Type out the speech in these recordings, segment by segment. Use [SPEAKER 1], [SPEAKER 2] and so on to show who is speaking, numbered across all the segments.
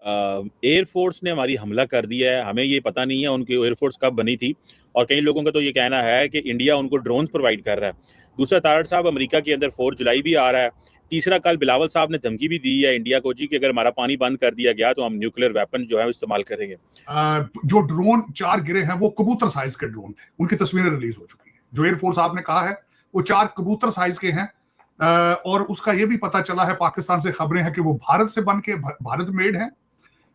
[SPEAKER 1] Air force ने हमारी हमला कर दिया है। हमें ये पता नहीं है उनकी एयरफोर्स कब बनी थी, और कई लोगों का तो ये कहना है कि इंडिया उनको ड्रोन्स प्रोवाइड कर रहा है। दूसरा, तारड़ साहब, अमेरिका के अंदर 4 जुलाई भी आ रहा है। तीसरा, कल बिलावल साहब ने धमकी भी दी है इंडिया को जी कि अगर हमारा पानी बंद कर दिया गया तो हम न्यूक्लियर वेपन जो है इस्तेमाल करेंगे।
[SPEAKER 2] जो ड्रोन 4 गिरे हैं वो कबूतर साइज के ड्रोन थे, उनकी तस्वीरें रिलीज हो चुकी हैं। जो एयरफोर्स आपने कहा है वो 4 कबूतर साइज के हैं, और उसका ये भी पता चला है, पाकिस्तान से खबरें हैं कि वो भारत से बन के भारत मेड हैं,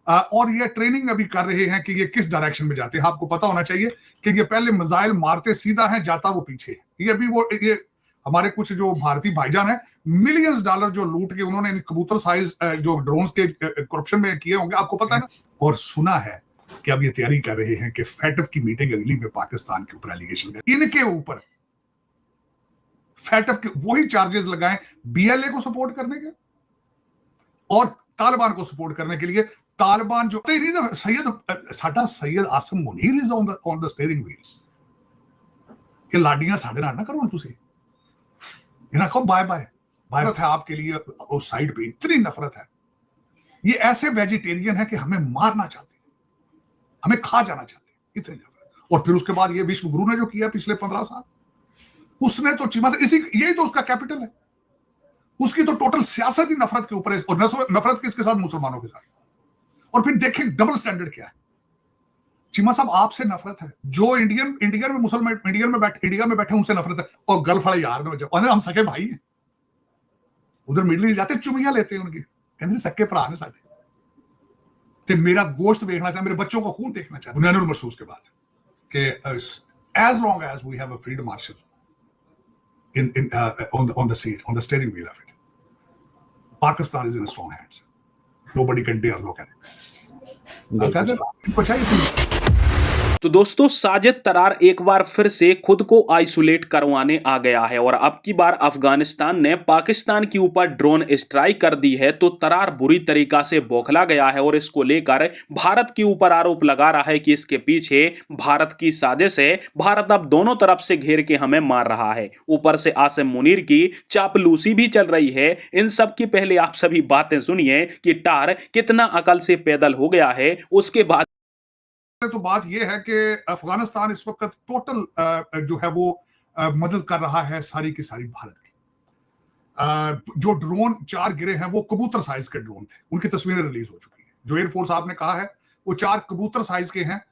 [SPEAKER 2] और ये ट्रेनिंग अभी कर रहे हैं कि ये किस डायरेक्शन में जाते हैं। आपको पता होना चाहिए कि ये पहले मिसाइल मारते सीधा है, जाता वो पीछे। ये अभी वो ये हमारे कुछ जो भारतीय भाईजान है, मिलियंस डॉलर जो लूट के उन्होंने इन कबूतर साइज जो ड्रोन्स के करप्शन में किए होंगे, आपको पता है ना। और सुना है कि अब ये तैयारी कर रहे हैं कि फैटफ की मीटिंग अगली में पाकिस्तान के ऊपर एलिगेशन करें, इनके ऊपर फैटफ के वही चार्जेस लगाएं बीएलए को सपोर्ट करने के और तालिबान को सपोर्ट करने के लिए। तालिबान जो Syed Asim Munir is on the steering wheel. कि लाडियां साढ़े ना करो तुसी, कहो बाय बाय बाय है आपके लिए। उस साइड पे इतनी नफरत है, ये ऐसे वेजिटेरियन है कि हमें मारना चाहते हैं, हमें खा जाना चाहते हैं, इतनी नफरत। और फिर उसके बाद ये विश्व गुरु ने जो किया पिछले 15 साल, उसने तो चीमा से यही तो उसका कैपिटल है। उसकी तो टोटल सियासत ही नफरत के ऊपर है, और नफरत किसके साथ? मुसलमानों के साथ। और फिर देखें डबल स्टैंडर्ड क्या है। चीमा साहब, आपसे नफरत है, जो इंडियन में मुसलमान इंडिया में बैठे उनसे नफरत है। और गल्फ वाले यार ने हम सके भाई हैं, उधर मिडल ईस्ट जाते चुमियां लेते हैं उनकी, कहते सके भरा ने साडे, ते मेरा गोश्त देखना चाहते, मेरे बच्चों का खून देखना चाहते। बुनियादुल महसूस के बाद कि as long as we have a freedom marshal on the seat, on the steering wheel of it, Pakistan is in strong hands. Nobody can dare look at it.
[SPEAKER 3] तो दोस्तों, साजिद तरार एक बार फिर से खुद को आइसोलेट करवाने आ गया है, और अब की बार अफगानिस्तान ने पाकिस्तान के ऊपर ड्रोन स्ट्राइक कर दी है तो तरार बुरी तरीका से बौखला गया है, और इसको लेकर भारत के ऊपर आरोप लगा रहा है कि इसके पीछे भारत की साजिश है। भारत अब दोनों तरफ से घेर के हमें मार रहा है, ऊपर से आसिम मुनीर की चापलूसी भी चल रही है। इन सब की पहले आप सभी बातें सुनिए कि टार कितना अकल से पैदल हो गया है। उसके बाद
[SPEAKER 2] तो बात यह है कि अफगानिस्तान इस वक्त टोटल जो है वो मदद कर रहा है सारी की सारी भारत की। जो ड्रोन 4 गिरे हैं वो कबूतर साइज के ड्रोन थे, उनकी तस्वीरें रिलीज हो चुकी हैं। जो एयरफोर्स आपने कहा है वो 4 कबूतर साइज के हैं,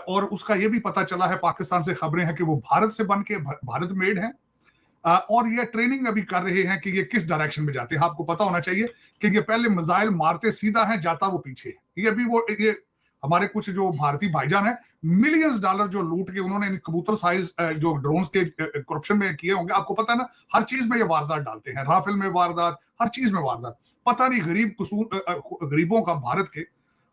[SPEAKER 2] और उसका ये भी पता चला है, पाकिस्तान से खबरें हैं कि वो भारत से बन के भारत मेड हैं, और ये ट्रेनिंग अभी कर रहे हैं कि ये किस डायरेक्शन में जाते हैं। आपको पता होना चाहिए कि ये पहले मिसाइल मारते सीधा है, जाता वो पीछे। ये अभी वो ये हमारे कुछ जो भारतीय भाईजान है, मिलियंस डॉलर जो लूट के उन्होंने इन कबूतर साइज जो ड्रोन्स के करप्शन में किए होंगे, आपको पता है ना। हर चीज में ये वारदात डालते हैं, राफेल में वारदात, हर चीज में वारदात। पता नहीं गरीबों का भारत के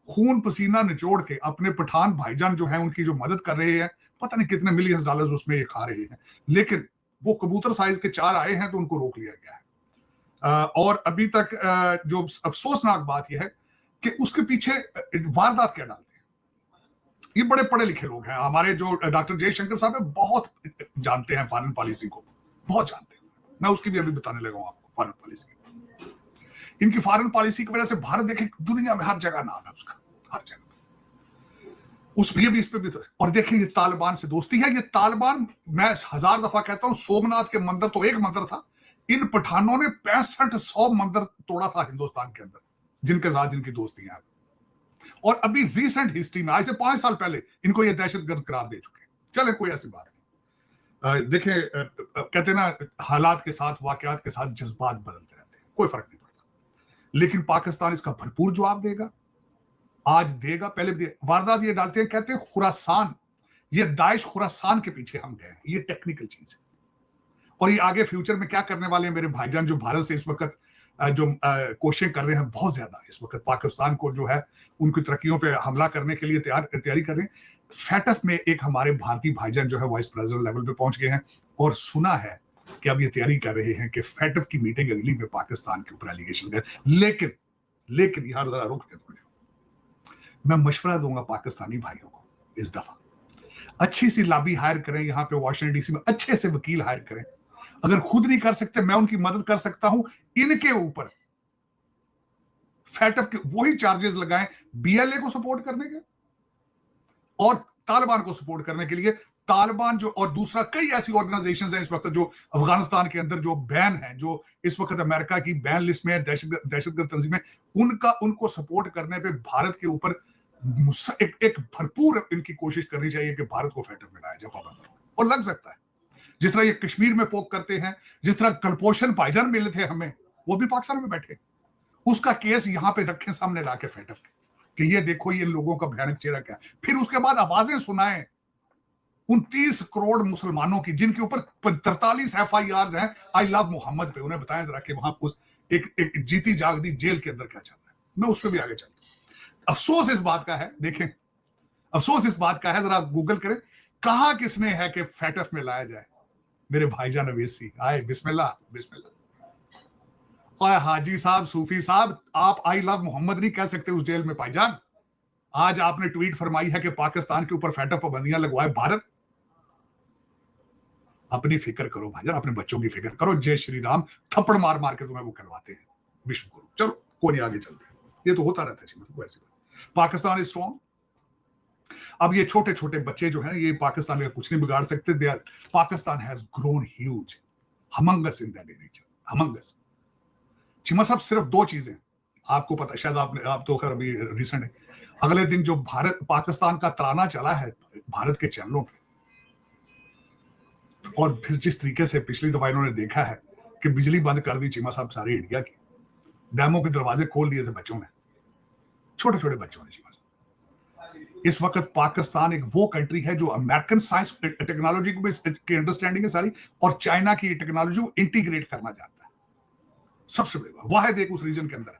[SPEAKER 2] खून पसीना निचोड़ के अपने पठान भाईजान जो है उनकी जो मदद कर रहे हैं, पता नहीं कितने मिलियंस डॉलर उसमें ये खा रहे हैं। लेकिन वो कबूतर साइज के 4 आए हैं तो उनको रोक लिया गया है। और अभी तक जो अफसोसनाक बात यह है कि उसके पीछे वारदात क्या डालते हैं। ये बड़े पढ़े लिखे लोग हैं, हमारे जो डॉक्टर जयशंकर साहब है, बहुत जानते हैं फॉरेन पॉलिसी को, बहुत जानते हैं। मैं उसकी भी अभी बताने लगा हूं आपको फॉरेन पॉलिसी। इनकी फॉरेन पॉलिसी की वजह से भारत देखें दुनिया में हर जगह नाम है उसका, हर जगह ये भी इस पे भी। और देखें ये तालिबान से दोस्ती है। ये तालिबान, मैं 1000 दफा कहता हूं, सोमनाथ के मंदिर तो एक मंदिर था, इन पठानों ने 6500 मंदिर तोड़ा था हिंदुस्तान के अंदर, जिनके साथ इनकी दोस्ती है। और अभी रीसेंट हिस्ट्री में, आज से 5 साल पहले, इनको ये दहशतगर्द करार दे चुके हैं। चले, कोई ऐसी बात नहीं। देखें, कहते ना, हालात के साथ, वाकयात के साथ जज्बात बदलते रहते हैं, कोई फर्क नहीं पड़ता। लेकिन पाकिस्तान इसका भरपूर जवाब देगा, आज देगा, पहले भी दिया। वारदात ये डालते हैं, कहते हैं खुरासान, ये दाइश खुरासान के पीछे हम गए हैं। ये टेक्निकल चीज है, और ये आगे फ्यूचर में क्या करने वाले हैं मेरे भाईजान, जो भारत से इस वक्त जो कोशिशें कर रहे हैं बहुत ज्यादा इस वक्त, पाकिस्तान को जो है उनकी तरक्कियों पे हमला करने के लिए तैयारी कर रहे हैं। फैटफ में एक हमारे भारतीय भाईजान जो है वाइस प्रेसिडेंट लेवल पे पहुंच गए हैं, और सुना है कि अब ये तैयारी कर रहे हैं कि फैटफ की मीटिंग अगली में पाकिस्तान के ऊपर एलिगेशन करें। लेकिन यार जरा रुक के थोड़े, मैं मशवरा दूंगा पाकिस्तानी भाइयों को, इस दफा अच्छी सी लॉबी हायर करें, यहाँ पे वॉशिंगटन डीसी में अच्छे से वकील हायर करें। अगर खुद नहीं कर सकते, मैं उनकी मदद कर सकता हूं। इनके ऊपर फैटफ के वही चार्जेस लगाएं बीएलए को सपोर्ट करने के और तालिबान को सपोर्ट करने के लिए। तालिबान जो और दूसरा कई ऐसी ऑर्गेनाइजेशंस हैं इस वक्त जो अफगानिस्तान के अंदर जो बैन है, जो इस वक्त अमेरिका की बैन लिस्ट में है, दहशतगर्द तंजीमें, उनको सपोर्ट करने पे भारत के ऊपर एक भरपूर इनकी कोशिश करनी चाहिए कि भारत को फैटफ में लाया जाए। और लग सकता है जिस तरह ये कश्मीर में पोक करते हैं, जिस तरह कलपोषण भाईजान मिले थे हमें, वो भी पाकिस्तान में बैठे, उसका केस यहां पे रखें सामने लाके फैटफ कि ये देखो ये लोगों का भयानक चेहरा क्या। फिर उसके बाद आवाजें सुनाएं 29 करोड़ मुसलमानों की जिनके ऊपर 43 FIRs हैं आई लव मोहम्मद पे। उन्हें बताया जरा कि वहां उस एक जीती जागती जेल के अंदर क्या चल रहा है। मैं उस पर भी आगे चलता हूं। अफसोस इस बात का है, देखें अफसोस इस बात का है, जरा गूगल करें कहा किसने है कि फैटफ में लाया जाए। मेरे भाईजान अवेसी आए, बिस्मिल्लाह बिस्मिल्लाह। और हाजी साहब, सूफी साहब, आप आई लव मोहम्मद नहीं कह सकते उस जेल में भाईजान। आज आपने ट्वीट फरमाई है कि पाकिस्तान के ऊपर फैटफ पाबंदियां लगवाए भारत। अपनी फिक्र करो भाईजान, अपने बच्चों की फिक्र करो। जय श्री राम थप्पड़ मार मार के तुम्हें वो कहलवाते हैं विश्व गुरु। चलो कोई नहीं, आगे चलते हैं। ये तो होता रहता है ऐसी बात। Pakistan is strong. अब ये छोटे छोटे बच्चे जो हैं ये पाकिस्तान का कुछ नहीं बिगाड़ सकते। Pakistan has grown huge, humongous in that region, humongous. Cheema sahab सिर्फ 2 चीजें आपको पता, शायद आप तो खैर अभी रिसेंट है, अगले दिन जो भारत पाकिस्तान का तराना चला है भारत के चैनलों पे, और फिर जिस तरीके से पिछली दफा इन्होंने देखा है कि बिजली बंद कर दी चीमा साहब सारी इंडिया की, डैमों के दरवाजे खोल दिए थे बच्चों ने, छोटे छोटे बच्चों ने। चीमा साहब इस वक्त पाकिस्तान एक वो कंट्री है जो अमेरिकन साइंस टेक्नोलॉजी की अंडरस्टैंडिंग है सारी, और चाइना की टेक्नोलॉजी को इंटीग्रेट करना चाहता है। सबसे बड़ी वाहिद एक उस रीजन के अंदर है।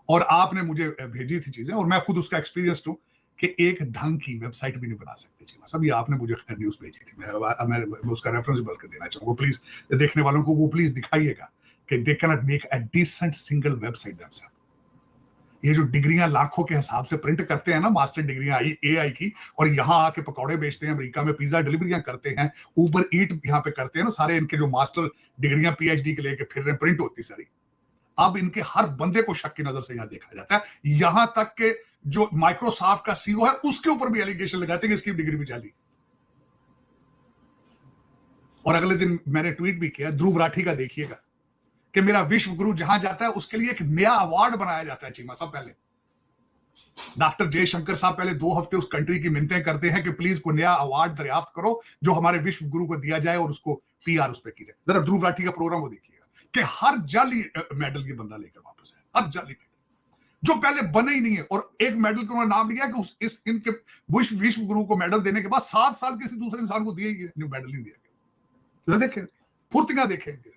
[SPEAKER 2] और आपने मुझे भेजी थी चीजें और मैं खुद उसका एक्सपीरियंस हूं कि एक ढंग की वेबसाइट भी नहीं बना सकते चीमा साहब। ये आपने मुझे न्यूज भेजी थी, मैं उसका रेफरेंस बल्कि देना चाहूंगा। प्लीज देखने वालों को वो प्लीज दिखाइएगा कि they can not make a decent single website themselves. ये जो डिग्रियां लाखों के हिसाब से प्रिंट करते हैं ना, मास्टर डिग्रियां AI की, और यहाँ आके पकौड़े बेचते हैं, अमेरिका में पिज्जा डिलीवरियां करते हैं, ऊबर ईट यहाँ पे करते हैं ना, सारे इनके जो मास्टर डिग्रियां PhD के लेके फिर रहे, प्रिंट होती सारी। अब इनके हर बंदे को शक की नजर से यहाँ देखा जाता है। यहां तक के जो माइक्रोसॉफ्ट का CEO है उसके ऊपर भी एलिगेशन लगाते हैं कि इसकी डिग्री भी जाली। और अगले दिन मैंने ट्वीट भी किया, ध्रुव राठी का देखिएगा कि मेरा विश्व गुरु जहां जाता है उसके लिए एक नया अवार्ड बनाया जाता है। चीमा साहब पहले डॉक्टर जयशंकर साहब पहले 2 हफ्ते उस कंट्री की मिन्नतें करते हैं कि प्लीज कोई नया अवार्ड दरियाफ्त करो जो हमारे विश्व गुरु को दिया जाए और उसको PR उस पर की जाए। जरा ध्रुव राठी का प्रोग्राम वो देखिएगा कि हर जाली मेडल की बंदा लेकर वापस है, हर जाली मेडल जो पहले बने ही नहीं है। और एक मेडल को उन्होंने नाम लिया कि इनके विश्व गुरु को मेडल देने के बाद 7 साल किसी दूसरे इंसान को दिए ही मेडल नहीं दिया गया। देखें फुर्तियां देखेंगे।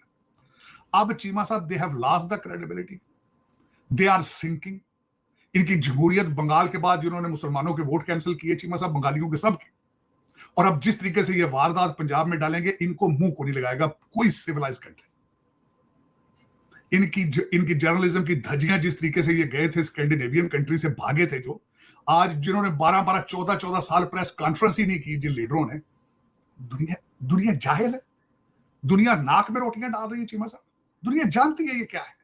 [SPEAKER 2] अब Cheema sahab they have lost the credibility, they are sinking. इनकी जमहूरियत बंगाल के बाद जिन्होंने मुसलमानों के वोट कैंसिल किए चीमा साहब, बंगालियों के सबके, और अब जिस तरीके से ये वारदात पंजाब में डालेंगे, इनको मुंह को नहीं लगाएगा कोई सिविलाइज कंट्री। इनकी जर्नलिज्म की धज्जियां जिस तरीके से ये गए थे स्कैंडिनेवियन कंट्री से भागे थे, जो आज जिन्होंने 12-12, 14-14 साल प्रेस कॉन्फ्रेंस ही नहीं की जिन लीडरों ने, दुनिया जाहिल है, दुनिया नाक में रोटियां डाल रही है चीमा साहब, दुनिया जानती है ये क्या है,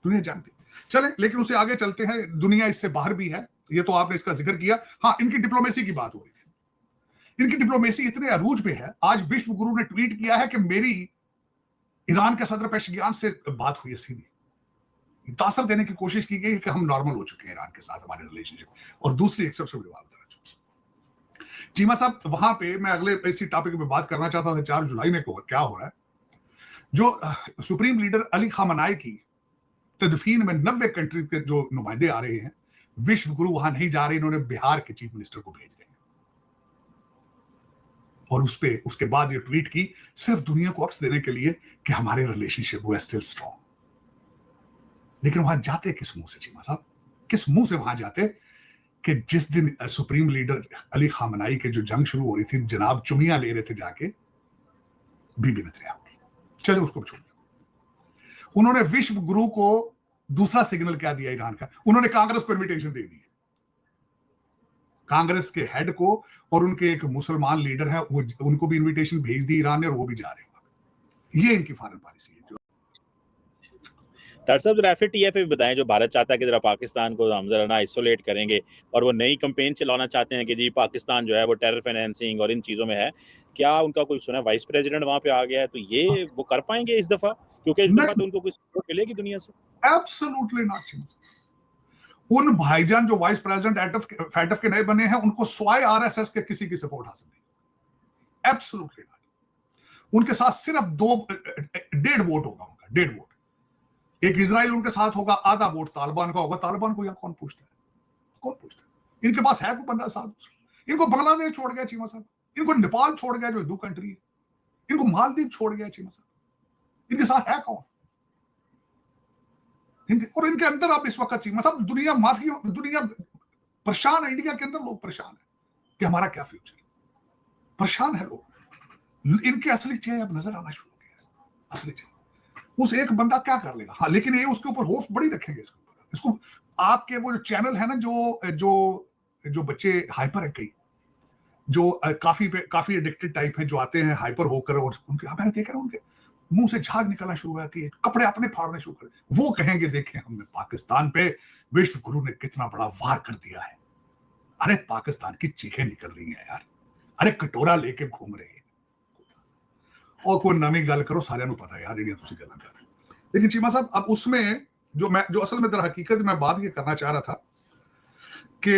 [SPEAKER 2] दुनिया जानती है। चले लेकिन उसे आगे चलते हैं, दुनिया इससे बाहर भी है, ये तो आपने इसका जिक्र किया। हाँ, इनकी डिप्लोमेसी की बात हो रही थी। इनकी डिप्लोमेसी इतने अरूज पे है, आज विश्व गुरु ने ट्वीट किया है कि मेरी ईरान के सदर पेशगियान से बात हुई है, सीधी तासर देने की कोशिश की गई कि हम नॉर्मल हो चुके हैं ईरान के साथ हमारे रिलेशनशिप। और दूसरी एक सबसे बड़ी बात चीमा साहब, वहां पे मैं अगले इसी टॉपिक पे बात करना चाहता था। 4 जुलाई में क्या हो रहा है, जो सुप्रीम लीडर अली खामनाई की तदफीन में 90 कंट्रीज के जो नुमाइंदे आ रहे हैं, विश्व गुरु वहां नहीं जा रहे, इन्होंने बिहार के चीफ मिनिस्टर को भेज रहे हैं। और उसके बाद ये ट्वीट की सिर्फ दुनिया को अक्स देने के लिए कि हमारे रिलेशनशिप वो स्टिल स्ट्रॉन्ग। लेकिन वहां जाते किस मुंह से चीमा साहब, किस मुंह से वहां जाते कि जिस दिन सुप्रीम लीडर अली खामनाई के जो जंग शुरू हो रही थी, जनाब चुमियां ले रहे थे जाके बीबी नेतन्याहू। चलो उसको छोड़ दो। उन्होंने विश्व गुरु को दूसरा सिग्नल क्या दिया ईरान का, उन्होंने कांग्रेस को इन्विटेशन दे दी, कांग्रेस के हेड को, और उनके एक मुसलमान लीडर है वो, उनको भी इन्विटेशन भेज दी ईरान ने, और वो भी जा रहे हैं। ये इनकी फॉरेन पॉलिसी है।
[SPEAKER 1] साहब जरा FATF भी बताएं, जो भारत चाहता है कि जरा पाकिस्तान को हम जरा ना आइसोलेट करेंगे और वो नई कैंपेन चलाना चाहते हैं कि जी पाकिस्तान जो है वो टेरर फाइनेंसिंग और इन चीज़ों में है, क्या उनका कोई सुना वाइस प्रेसिडेंट वहां पे आ गया है, तो ये वो कर पाएंगे इस दफा? क्योंकि इस दफा तो उनको कोई सपोर्ट मिलेगी दुनिया से।
[SPEAKER 2] Absolutely not. उन भाईजान जो वाइस प्रेसिडेंट फैटफ के नए बने हैं, उनको स्वाय RSS के किसी की सपोर्ट हासिल नहीं, एब्सोल्युटली नॉट। उनके साथ सिर्फ 1.5 वोट होगा, उनका 1.5 वोट। एक इजराइल उनके साथ होगा, आधा वोट तालिबान का होगा। तालिबान को यहाँ कौन पूछता है, कौन पूछता है? इनके पास है कोई बंदा साथ? इनको बांग्लादेश छोड़ गया चीमा साहब, इनको नेपाल छोड़ गया जो हिंदू कंट्री है, इनको मालदीव छोड़ गया चीमा साहब, इनके साथ है कौन? और इनके अंदर आप इस वक्त चीमा साहब, दुनिया माफी, दुनिया परेशान है। इंडिया के अंदर लोग परेशान है कि हमारा क्या फ्यूचर, परेशान है लोग। इनके असली चेहरे अब नजर आना शुरू हो गया है, असली चेहरे। उस एक बंदा क्या कर लेगा? हाँ, लेकिन ये उसके ऊपर होप्स बड़ी रखेंगे इसके ऊपर। इसको आपके वो जो चैनल है ना, जो बच्चे हाइपर है, कई जो काफी एडिक्टेड टाइप है, जो आते हैं हाइपर होकर, और उनके मैंने देखा उनके मुंह से झाग निकलना शुरू हो जाती है, कपड़े अपने फाड़ने शुरू कर, वो कहेंगे देखें हमने पाकिस्तान पे विश्व गुरु ने कितना बड़ा वार कर दिया है। अरे पाकिस्तान की चीखें निकल रही हैं यार, अरे कटोरा लेके घूम रहे हैं, और कोई नवी गल करो, सारे पता है यार, तुसी गल्लां कर रहे। लेकिन चीमा साहब, अब उसमें जो असल में दर हकीकत मैं बात ये करना चाह रहा था कि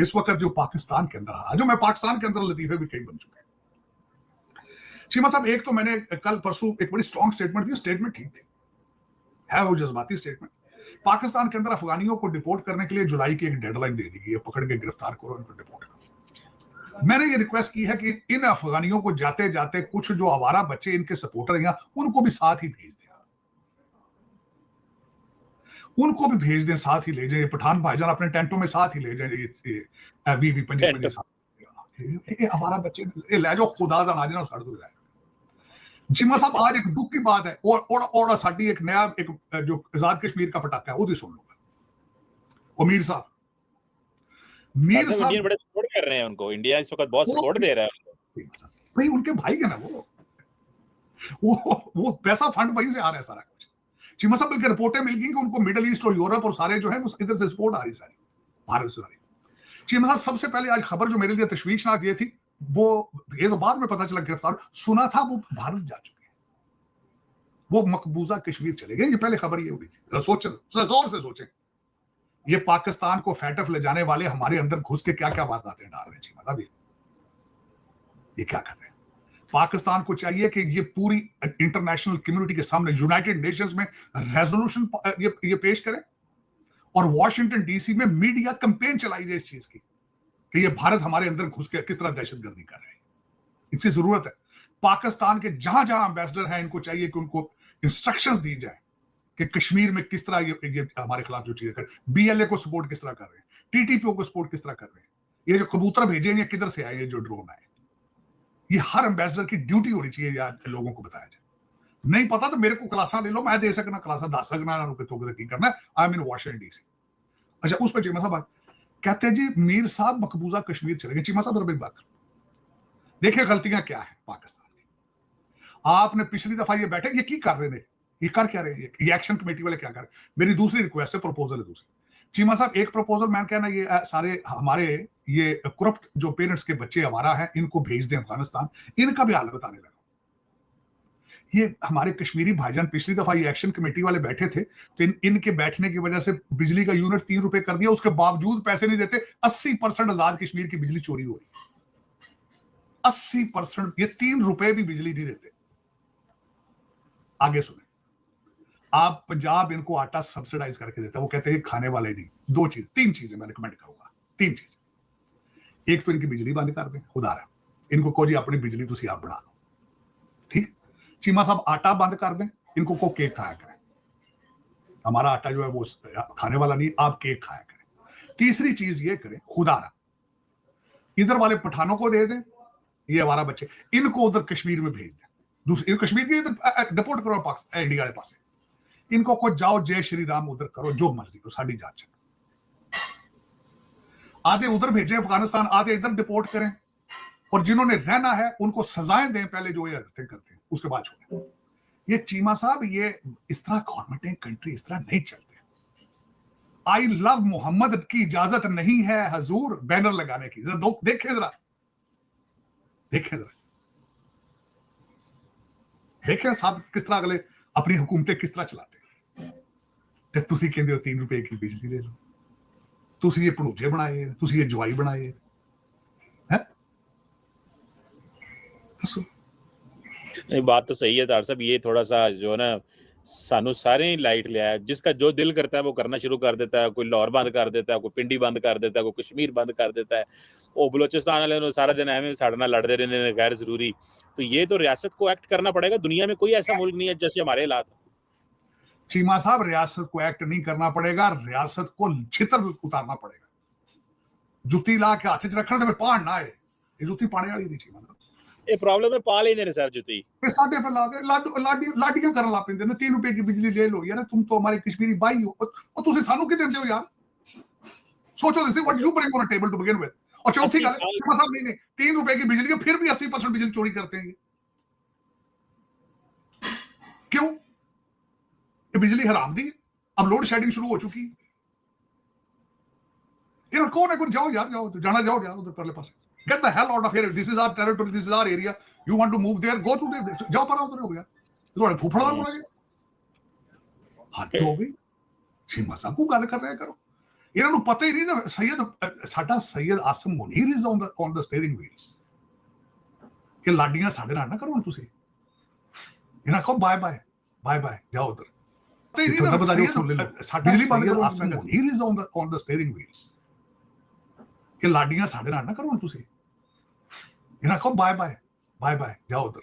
[SPEAKER 2] इस वक्त जो पाकिस्तान के अंदर, जो मैं पाकिस्तान के अंदर लतीफे भी कई बन चुके हैं चीमा साहब। एक तो मैंने कल परसों एक बड़ी स्ट्रॉन्ग स्टेटमेंट दी, स्टेटमेंट ठीक थी, है वो जज्बाती स्टेटमेंट। पाकिस्तान के अंदर अफगानियों को डिपोर्ट करने के लिए जुलाई की एक डेडलाइन दे दी गई है, पकड़ के गिरफ्तार करो, इनको डिपोर्ट करो। मैंने ये रिक्वेस्ट की है कि इन अफगानियों को जाते जाते कुछ जो आवारा बच्चे इनके सपोर्टर हैं उनको भी साथ ही भेज दें, उनको भी भेज दें, साथ ही ले जाए। पठान भाईजान अपने टेंटों में साथ ही ले जाए, बीवी पंजी हमारा बच्चे ले जाओ, खुदा दा ना साढ़े तो लाए। जिम्मा साहब, आज एक दुख की बात है, और साडी एक नया एक जो आजाद कश्मीर का पटाखा है वो भी सुन लूंगा। और मीर साहब
[SPEAKER 1] बड़े सपोर्ट कर रहे हैं उनको, इंडिया इस वक्त बहुत सपोर्ट दे रहा है
[SPEAKER 2] भाई, उनके भाई है ना वो पैसा फंड वहीं से आ रहा है सारा कुछ। चिमा साहब की रिपोर्टें मिल गई कि उनको मिडिल ईस्ट और यूरोप और सारे जो है वो इधर से सपोर्ट आ रही सारी, भारत से सारी। चिमा साहब, सबसे पहले आज खबर जो मेरे लिए तशवीशनाक ये थी, ये तो बाद में पता चला गिरफ्तार, सुना था वो भारत जा चुके हैं, वो मकबूजा कश्मीर चले गए। ये पहले खबर ये हुई थी। गौर से सोचें, ये पाकिस्तान को फैटफ ले जाने वाले हमारे अंदर घुस के क्या क्या वारदातें डाल रहे हैं। चिमा साहब, ये क्या कर रहे हैं? पाकिस्तान को चाहिए कि ये पूरी इंटरनेशनल कम्युनिटी के सामने यूनाइटेड नेशंस में रेजोल्यूशन ये पेश करें, और वॉशिंगटन DC में मीडिया कैंपेन चलाई जाए इस चीज की कि ये भारत हमारे अंदर घुस के किस तरह दहशतगर्दी कर रहे हैं। इसकी जरूरत है। पाकिस्तान के जहां जहां एम्बेसडर हैं, इनको चाहिए कि उनको इंस्ट्रक्शंस दी जाए कि कश्मीर में किस तरह ये हमारे खिलाफ जो चीजें कर, BLA को सपोर्ट किस तरह कर रहे हैं, TTPO को सपोर्ट किस तरह कर रहे हैं, ये जो कबूतर भेजे हैं किधर से आए, ये जो ड्रोन आए, ये हर एम्बेसडर की ड्यूटी होनी चाहिए यार, लोगों को बताया जाए। नहीं पता तो मेरे को क्लासा ले लो, मैं दे सकना क्लासा, दस सकना की करना है। I am in Washington DC। अच्छा, उस पर चीमा साहब कहते हैं जी मीर साहब मकबूजा कश्मीर चले गए। चीमा साहब मेरी बात करो, देखिए गलतियां क्या है पाकिस्तान की। आपने पिछली दफा ये बैठे, ये की कर रहे थे, ये कर क्या रहे हैं, ये एक्शन कमेटी वाले क्या कर रहे हैं? मेरी दूसरी रिक्वेस्ट है, प्रपोजल है दूसरी। चीमा साहब, एक प्रपोजल मैं कहना, ये सारे हमारे ये करप्ट जो पेरेंट्स के बच्चे हमारा है, इनको भेज दें अफगानिस्तान, इनका भी हाल बताने लगा। ये हमारे कश्मीरी भाईजान पिछली दफा ये एक्शन कमेटी वाले बैठे थे, तो इनके बैठने की वजह से बिजली का यूनिट 3 रुपए कर दिया, उसके बावजूद पैसे नहीं देते। 80% आजाद कश्मीर की बिजली चोरी हो रही है, 80%। ये 3 रुपए भी बिजली नहीं देते। आगे सुने, आप पंजाब इनको आटा सब्सिडाइज करके देता है, वो कहते हैं खाने वाले नहीं। 3 चीजें मैं रिकमेंड करूंगा, 3 चीजें। एक तो इनकी बिजली बंद कर दें, खुदा रहा, इनको को जी अपनी बिजली तुसी आप बना लो, ठीक। चीमा साहब, आटा बंद कर दें, इनको को केक खाया करें। हमारा आटा जो है वो खाने वाला नहीं, आप केक खाया करें। तीसरी चीज ये करें, खुदा रहा, इधर वाले पठानों को दे दें, ये हमारा बच्चे, इनको उधर कश्मीर में भेज दें। दूसरी कश्मीर की इधर डिपोर्ट करो पाकिस्तान, इंडिया वाले पास। इनको को जाओ जय श्री राम उधर करो, जो मर्जी करो, साड़ी जांच। आधे उधर भेजें अफगानिस्तान, आधे इधर डिपोर्ट करें, और जिन्होंने रहना है उनको सजाएं दें पहले, जो ये करते हैं उसके बाद छोड़ें। ये चीमा साहब, ये इस तरह गवर्नमेंटें कंट्री इस तरह नहीं चलते। आई लव मोहम्मद की इजाजत नहीं है हजूर बैनर लगाने की। जरा देखें, देखें साहब किस तरह अगले अपनी हुकूमतें किस तरह चलाते हैं। ते तुसी कहंदे हो 3 रुपए की बिजली ले लो, तुसी ये भणूजे बनाए, तुसी ये जवाई बनाए हैं।
[SPEAKER 1] नहीं, बात तो सही है तार साहब। ये थोड़ा सा जो है ना, सानू सारे ही लाइट लिया है, जिसका जो दिल करता है वो करना शुरू कर देता है। कोई लाहौर बंद कर देता है, कोई पिंडी बंद कर देता है, कोई कश्मीर बंद कर देता है। वो बलोचिस्तान वाले सारा दिन एवं साढ़े नाल लड़ते रहते हैं गैर जरूरी। तो ये तो रियासत को एक्ट करना पड़ेगा। दुनिया में कोई ऐसा मुल्क नहीं है जैसे हमारे हालात।
[SPEAKER 2] चीमा साहब, रियासत को एक्ट नहीं करना पड़ेगा, रियासत को छितर उतारना पड़ेगा। जुत्ती ला के हाथ च रखने से पाड़ ना आए, ये जुत्ती पाने वाली नहीं। चीमा साहब,
[SPEAKER 1] ये प्रॉब्लम है, पा लेंगे सर जुत्ती
[SPEAKER 2] साढ़े पे ला के लाडियां करन लग पैंदे ने। 3 रुपए की बिजली ले लो यार, तुम तो हमारी कश्मीरी भाई हो। और तुसी सानू की देंदे हो यार? सोचो this is what you bring on a table to begin with. और चौथी गल, मतलब नहीं 3 रुपए की बिजली है, फिर भी 80% बिजली चोरी करते हैं। क्यों? ये बिजली हराम दी है। अब लोड शेडिंग शुरू हो चुकी है। यार कौन है? जाओ यार, जाओ यार उधर परले पासे। Get the hell out of here. This is our territory. This is our area. You want to move there? Go to there. जाओ पर उधर हो गया। थोड़े फुफड़ा बोला गया। हद हो गई। चीमा साहब को गल कर रहे करो। ਇਹਨਾਂ ਨੂੰ ਪਤਾ ਹੀ ਨਹੀਂ ਨਾ। ਸਾਡਾ ਸੈयद awesome Munir is on the steering wheel। ਕਿ ਲਾਡੀਆਂ ਸਾਡੇ ਨਾਲ ਨਾ ਕਰੋ ਹੁਣ ਤੁਸੀਂ। ਇਹਨਾਂ ਕਹੋ ਬਾਏ ਜਾਓ ਉਧਰ। ਤੇ ਨਹੀਂ ਨਾ ਬਤਾ ਦਿਓ ਸਾਡਾ ਬਿਜਲੀ ਬੰਦ ਕਰੋ। Awesome Munir is on the steering wheel। ਕਿ ਲਾਡੀਆਂ ਸਾਡੇ ਨਾਲ ਨਾ ਕਰੋ ਹੁਣ ਤੁਸੀਂ। ਇਹਨਾਂ ਕਹੋ ਬਾਏ ਜਾਓ ਉਧਰ।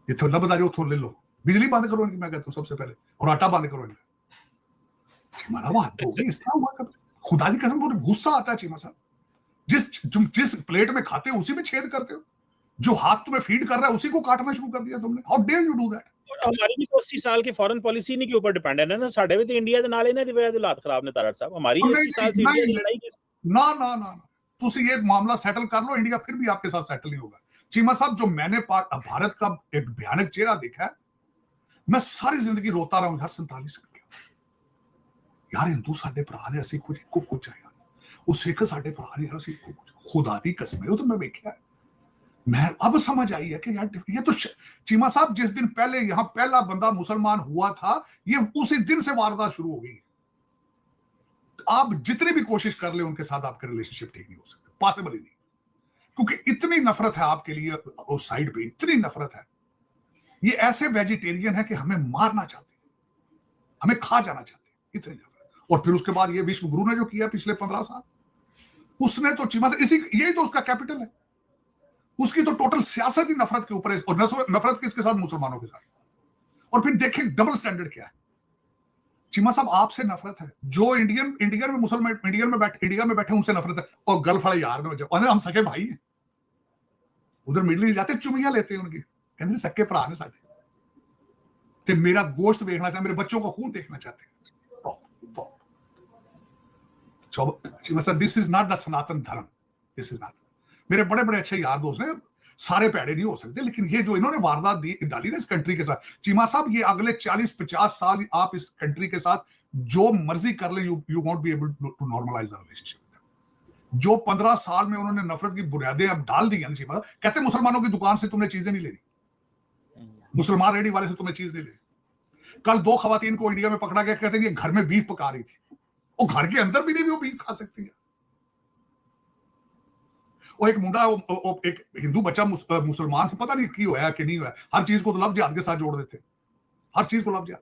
[SPEAKER 2] ਜਿੱਥੋਂ ਨਾ ਬਤਾ ਦਿਓ ਉੱਥੋਂ ਲੈ ਲਓ। बिजली बंद करो इनकी, मैं कहता हूँ सबसे पहले, और आटा बंद करो इनका। हमारा बात होगी इस तरह हुआ कभी? खुदा की कसम बहुत गुस्सा आता है चीमा साहब। जिस प्लेट में खाते हो उसी में छेद करते हो। जो हाथ तुम्हें फीड कर रहा है उसी को काटना शुरू कर दिया तुमने। How dare you do that.
[SPEAKER 1] हमारी भी 80 साल की फॉरेन पॉलिसी नहीं के ऊपर डिपेंडेंट है ना। साडे भी तो इंडिया दे नाल इन्हां दी वजह ते हालात खराब ने तारड़ साहब। हमारी 80 साल से इंडिया की लड़ाई
[SPEAKER 2] ना तुसी ये मामला सेटल कर लो। इंडिया फिर भी आपके साथ सेटल नहीं होगा। चीमा साहब, जो मैंने भारत का एक भयानक चेहरा देखा है, मैं सारी जिंदगी रोता रहा हूं यार। 47 यार हिंदू साडे भरा ने, असीं कुछ इको कुछ है यार। वो सिख साडे भरा ने यार, असीं इको कुछ। खुदा दी कसम है, तो मैं देखा। मैं अब समझ आई है कि यार ये तो चीमा साहब, जिस दिन पहले यहां पहला बंदा मुसलमान हुआ था, ये उसी दिन से वारदात शुरू हो गई है। आप जितनी भी कोशिश कर ले उनके साथ, आपके रिलेशनशिप ठीक नहीं हो सकते, पॉसिबल ही नहीं। क्योंकि इतनी नफरत है आपके लिए उस साइड पे, इतनी नफरत है। ये ऐसे वेजिटेरियन है कि हमें मारना चाहते हैं, हमें खा जाना चाहते हैं, इतनी नफरत। और फिर उसके बाद ये विश्व गुरु ने जो किया पिछले 15 साल, उसने तो चीमा से यही तो उसका कैपिटल है। उसकी तो टोटल सियासत ही नफरत के ऊपर है। और नफरत किसके साथ? मुसलमानों के साथ। और फिर देखें डबल स्टैंडर्ड क्या है। चीमा साहब, आपसे नफरत है। जो इंडिया में मुसलमान इंडिया में बैठे उनसे नफरत है। और गल्फ वाले यार में हम सके भाई हैं। उधर मिडल ईस्ट जाते चुमियां लेते हैं उनकी, कहते सक्के भरा ने साडे, ते मेरा गोश्त देखना चाहते, मेरे बच्चों का खून देखना चाहते हैं। दिस इज नॉट द सनातन धर्म। This is not. मेरे बड़े बड़े अच्छे यार दोस्त हैं, सारे पैड़े नहीं हो सकते, लेकिन ये जो इन्होंने वारदात डाली ना इस कंट्री के साथ, चीमा साहब, ये अगले 40-50 साल आप इस कंट्री के साथ जो मर्जी कर ले, you won't be able to normalise the relationship. जो 15 साल में उन्होंने नफरत की बुनियादें अब डाल दी हैं चीमा, कहते मुसलमानों की दुकान से तुमने चीजें नहीं लेनी, मुसलमान रेडी वाले से तुमने चीज नहीं लेनी। कल 2 खवातीन को इंडिया में पकड़ा गया, कहते हैं कि घर में बीफ पका रही थी। और घर के अंदर भी नहीं वो बीफ खा सकती है। और एक मुंडा, एक हिंदू बच्चा मुसलमान से पता नहीं की होया कि नहीं होया, हर चीज को तो लव जिहाद के साथ जोड़ देते, हर चीज को लव जिहाद।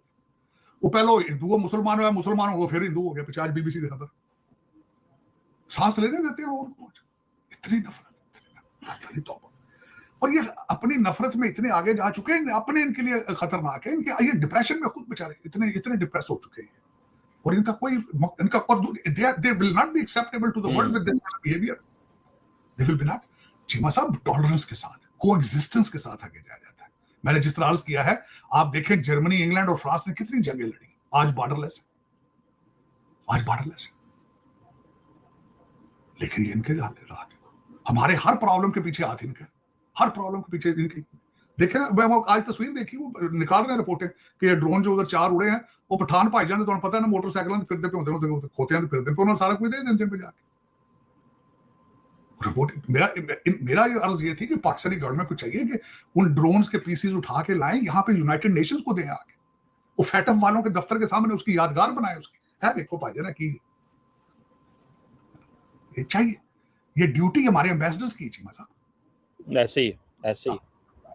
[SPEAKER 2] वो पहले हिंदू मुसलमान होया, मुसलमान हो फिर हिंदू हो गया। पिछले आज बीबीसी के खबर, सांस लेने देते हैं वो। इतनी नफरत, तौबा। और ये अपनी नफरत में इतने आगे जा चुके हैं, अपने इनके लिए खतरनाक है। इनके ये डिप्रेशन में खुद बेचारे इतने डिप्रेस हो चुके हैं। और इनका कोई they will not be acceptable to the world with this behaviour. They will be not. Cheema sahab, tolerance के साथ, कोएग्जिस्टेंस के साथ आगे जाया जाता है। मैंने जिस तरह अर्ज किया है, आप देखें जर्मनी, इंग्लैंड और फ्रांस ने कितनी जंगें लड़ी, आज बॉर्डरलेस है। लेकिन ये इनके हाथ देखो, हमारे हर प्रॉब्लम के पीछे हाथ इनका, हर प्रॉब्लम के पीछे इनकी। देखे ना, मैं वो आज तस्वीर देखी, वो निकाल रहे हैं रिपोर्टें कि ये ड्रोन जो उधर 4 उड़े हैं, वो पठान भाईजान तो पता है ना, मोटरसाइकिल फिरते पे होते खोते हैं, फिरते पे उन्होंने सारा कुछ दे देते पे जाके रिपोर्ट। मेरा ये अर्ज ये थी कि पाकिस्तानी गवर्नमेंट को चाहिए कि उन ड्रोन्स के पीसीज उठा के लाएं, यहाँ पे यूनाइटेड नेशंस को दें आके, वो फैटफ वालों के दफ्तर के सामने उसकी यादगार बनाए, उसकी है देखो भाईजान की, ये चाहिए, ये ड्यूटी हमारे एम्बेसडर्स की। चीमा साहब
[SPEAKER 1] ऐसे ही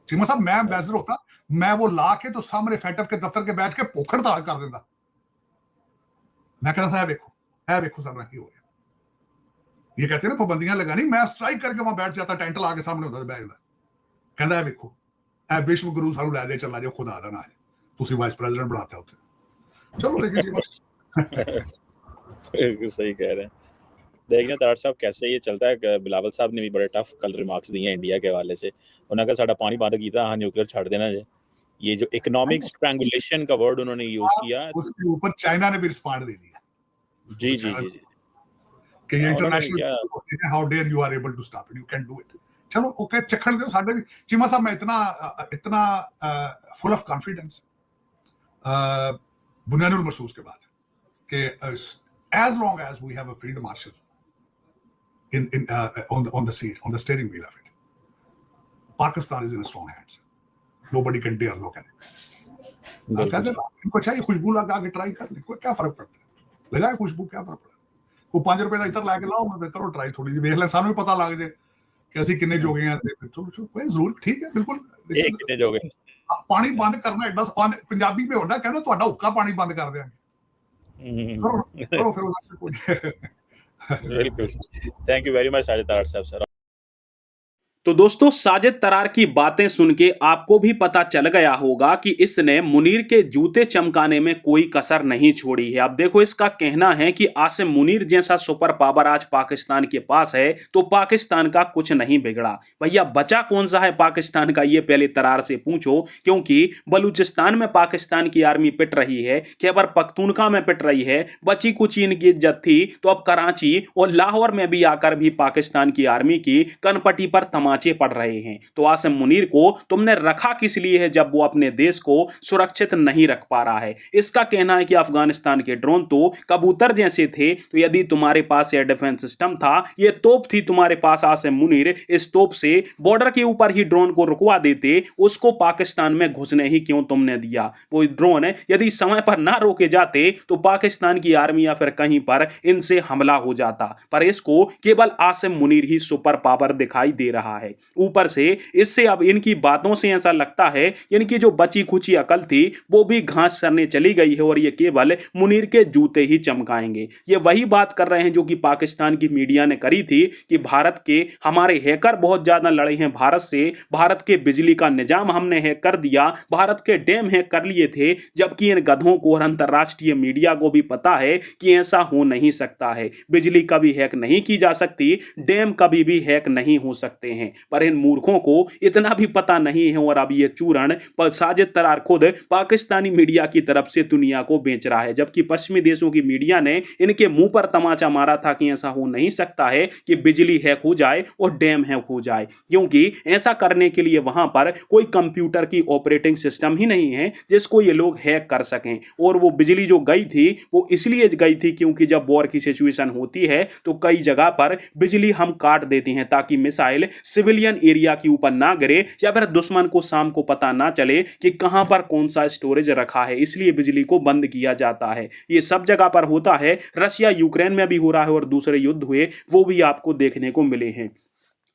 [SPEAKER 2] चीमा साहब, मैं एम्बेसडर होता, मैं वो ला के तो सामने फैटफ के दफ्तर के बैठ के पोखड़ ताड़ कर देता, मैं कहता था है देखो सर की हो गया, ये कहते हैं ना पाबंदियां लगानी, मैं स्ट्राइक करके वहां बैठ जाता, टेंट ला के सामने होता बैग दा, कहता है देखो ए विश्व गुरु सानू लै दे चला जाओ, खुदा दा ना है तुसी वाइस प्रेसिडेंट बनाते हो। चलो लेकिन
[SPEAKER 1] सही कह रहे हैं। देखना तारड़ साहब कैसे ये चलता है। बिलावल साहब ने भी बड़े टफ कल रिमार्क्स दिए हैं इंडिया के हवाले से, उन्होंने कहा साडा पानी बंद किया, हाँ न्यूक्लियर छाड़ देना जे, ये जो इकोनॉमिक स्ट्रैंगुलेशन का वर्ड उन्होंने यूज किया,
[SPEAKER 2] उसके ऊपर चाइना ने भी रिस्पॉन्ड दे दिया।
[SPEAKER 1] जी जी जी
[SPEAKER 2] कि ये international, how dare you are able to stop it, you can do it. चलो ओके, चखड़ दो साडे भी। चीमा साहब मैं इतना फुल ऑफ कॉन्फिडेंस बुनियानुल महसूस के बाद कि as long as we have a field marshal on the seat, on the steering wheel of it, Pakistan is in strong hands. Nobody can dare look at it. इनको चाहिए खुशबू लगा के try कर ले, कोई क्या फर्क पड़ता है, लगाए खुशबू, क्या फर्क पड़ता है, को 5 रुपए का इधर लाके लाओ, मतलब करो ट्राई, थोड़ी जी देख ले, सानू भी पता लग जाए कि ਅਸੀਂ ਕਿੰਨੇ ਜੋਗੇ ਆ ਤੇ ਕੋਈ ਜ਼ਰੂਰ ਠੀਕ ਹੈ ਬਿਲकुल
[SPEAKER 1] ਇਹ ਕਿੰਨੇ ਜੋਗੇ।
[SPEAKER 2] ਪਾਣੀ ਬੰਦ ਕਰਨਾ ਐਡਾ ਪੰਜਾਬੀ पे ਹੁੰਦਾ, ਕਹਿੰਦਾ ਤੁਹਾਡਾ ਹੁੱਕਾ ਪਾਣੀ ਬੰਦ ਕਰ ਦਿਆਂਗੇ।
[SPEAKER 1] बिल्कुल, thank you very much Sajid Tarar साहब सर।
[SPEAKER 3] तो दोस्तों, साजिद तरार की बातें सुन के आपको भी पता चल गया होगा कि इसने मुनीर के जूते चमकाने में कोई कसर नहीं छोड़ी है। अब देखो, इसका कहना है कि आसिम मुनीर जैसा सुपर पावर आज पाकिस्तान के पास है तो पाकिस्तान का कुछ नहीं बिगड़ा। भैया बचा कौन सा है पाकिस्तान का, ये पहले तरार से पूछो, क्योंकि बलूचिस्तान में पाकिस्तान की आर्मी पिट रही है, खैबर पख्तूनख्वा में पिट रही है, बची कुछ इनकी इज्जत थी तो अब कराची और लाहौर में भी आकर भी पाकिस्तान की आर्मी की कनपटी पर पड़ रहे हैं। तो आसिम मुनीर को तुमने रखा किस लिए है जब वो अपने देश को सुरक्षित नहीं रख पा रहा है। इसका कहना है कि अफगानिस्तान के ड्रोन तो कबूतर जैसे थे, तो यदि तुम्हारे पास एयर डिफेंस सिस्टम था, ये तोप थी तुम्हारे पास, आसिम मुनीर इस तोप से बॉर्डर के ऊपर ही ड्रोन को रुकवा देते, उसको पाकिस्तान में घुसने ही क्यों तुमने दिया। वो ड्रोन यदि समय पर ना रोके जाते तो पाकिस्तान की आर्मी या फिर कहीं पर इनसे हमला हो जाता, पर इसको केवल आसिम मुनीर ही सुपर पावर दिखाई दे रहा है। ऊपर से इससे अब इनकी बातों से ऐसा लगता है इनकी जो बची खुची अकल थी वो भी घास करने चली गई है और ये केवल मुनीर के जूते ही चमकाएंगे। ये वही बात कर रहे हैं जो कि पाकिस्तान की मीडिया ने करी थी कि भारत के हमारे हैकर बहुत ज्यादा लड़े हैं भारत से, भारत के बिजली का निजाम हमने हैक कर दिया, भारत के डैम हैक कर लिए थे, जबकि इन गधों को और अंतरराष्ट्रीय मीडिया को भी पता है कि ऐसा हो नहीं सकता है। बिजली कभी हैक नहीं की जा सकती, डैम कभी भी हैक नहीं हो सकते हैं, पर इन मूर्खों को इतना भी पता नहीं है और अब ये चूरण साजिद तरार खुद पाकिस्तानी मीडिया की तरफ से दुनिया को बेच रहा है, जबकि पश्चिमी देशों की मीडिया ने इनके मुंह पर तमाचा मारा था कि ऐसा हो नहीं सकता है कि बिजली हैक हो जाए और डैम हैक हो जाए, क्योंकि ऐसा करने के लिए वहां पर कोई कंप्यूटर की ऑपरेटिंग सिस्टम ही नहीं है जिसको ये लोग हैक कर सकें। और वो बिजली जो गई थी वो इसलिए गई थी क्योंकि जब वॉर की सिचुएशन होती है तो कई जगह पर बिजली हम काट देते हैं ताकि मिसाइल सिविलियन एरिया के ऊपर ना गिरे या फिर दुश्मन को शाम को पता ना चले कि कहां पर कौन सा स्टोरेज रखा है, इसलिए बिजली को बंद किया जाता है। ये सब जगह पर होता है, रशिया यूक्रेन में भी हो रहा है और दूसरे युद्ध हुए वो भी आपको देखने को मिले हैं।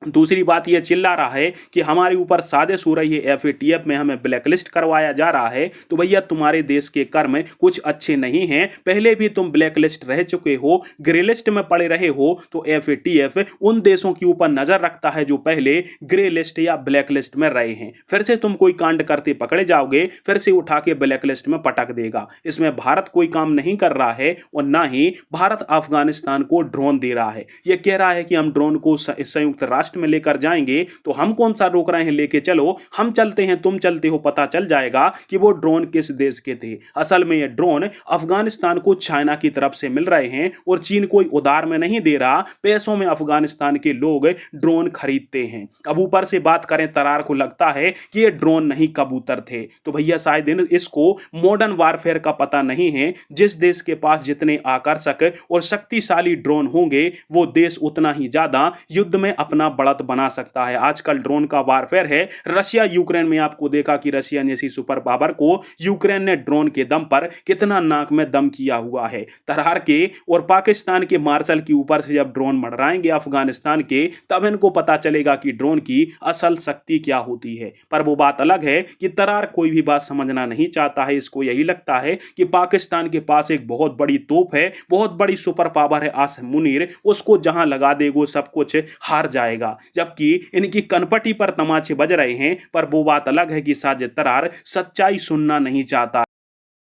[SPEAKER 3] दूसरी बात यह चिल्ला रहा है कि हमारे ऊपर साजिश हो रही है, एफएटीएफ में हमें ब्लैकलिस्ट करवाया जा रहा है। तो भैया तुम्हारे देश के कर्म कुछ अच्छे नहीं हैं, पहले भी तुम ब्लैकलिस्ट रह चुके हो, ग्रे लिस्ट में पड़े रहे हो। तो एफएटीएफ उन देशों के ऊपर नजर रखता है जो पहले ग्रे लिस्ट या ब्लैक लिस्ट में रहे हैं, फिर से तुम कोई कांड करते पकड़े जाओगे, फिर से उठा के ब्लैक लिस्ट में पटक देगा। इसमें भारत कोई काम नहीं कर रहा है और ना ही भारत अफगानिस्तान को ड्रोन दे रहा है। यह कह रहा है कि हम ड्रोन को संयुक्त राष्ट्र लास्ट में लेकर जाएंगे तो हम कौन सा रोक रहे हैं, लेके चलो, हम चलते हैं, तुम चलते हो, पता चल जाएगा कि वो ड्रोन किस देश के थे। असल में ये ड्रोन अफगानिस्तान को चाइना की तरफ से मिल रहे हैं और चीन कोई उधार में नहीं दे रहा, पैसों में अफगानिस्तान के लोग ड्रोन खरीदते हैं। अब ऊपर से बात करें, तरार को लगता है कि ये ड्रोन नहीं कबूतर थे, तो भैया शायद इसको मॉडर्न वारफेयर का पता नहीं है। जिस देश के पास जितने आकर्षक और शक्तिशाली ड्रोन होंगे वो देश उतना ही ज्यादा युद्ध में अपना बढ़त बना सकता है। आजकल ड्रोन का वारफेयर है। रशिया यूक्रेन में आपको देखा कि रशिया जैसी सुपर पावर को यूक्रेन ने ड्रोन के दम पर कितना नाक में दम किया हुआ है। तरार के और पाकिस्तान के मार्शल के ऊपर से जब ड्रोन मंडराएंगे अफगानिस्तान के, तब इनको पता चलेगा कि ड्रोन की असल शक्ति क्या होती है। पर वो बात अलग है कि तरार कोई भी बात समझना नहीं चाहता है। इसको यही लगता है कि पाकिस्तान के पास एक बहुत बड़ी तोप है, बहुत बड़ी सुपर पावर है आसिम मुनीर, उसको जहां लगा देगो सब कुछ हार जाएगा। जबकि इनकी कनपटी पर तमाचे बज रहे हैं। पर वो बात अलग है कि साजिद तरार सच्चाई सुनना नहीं चाहता।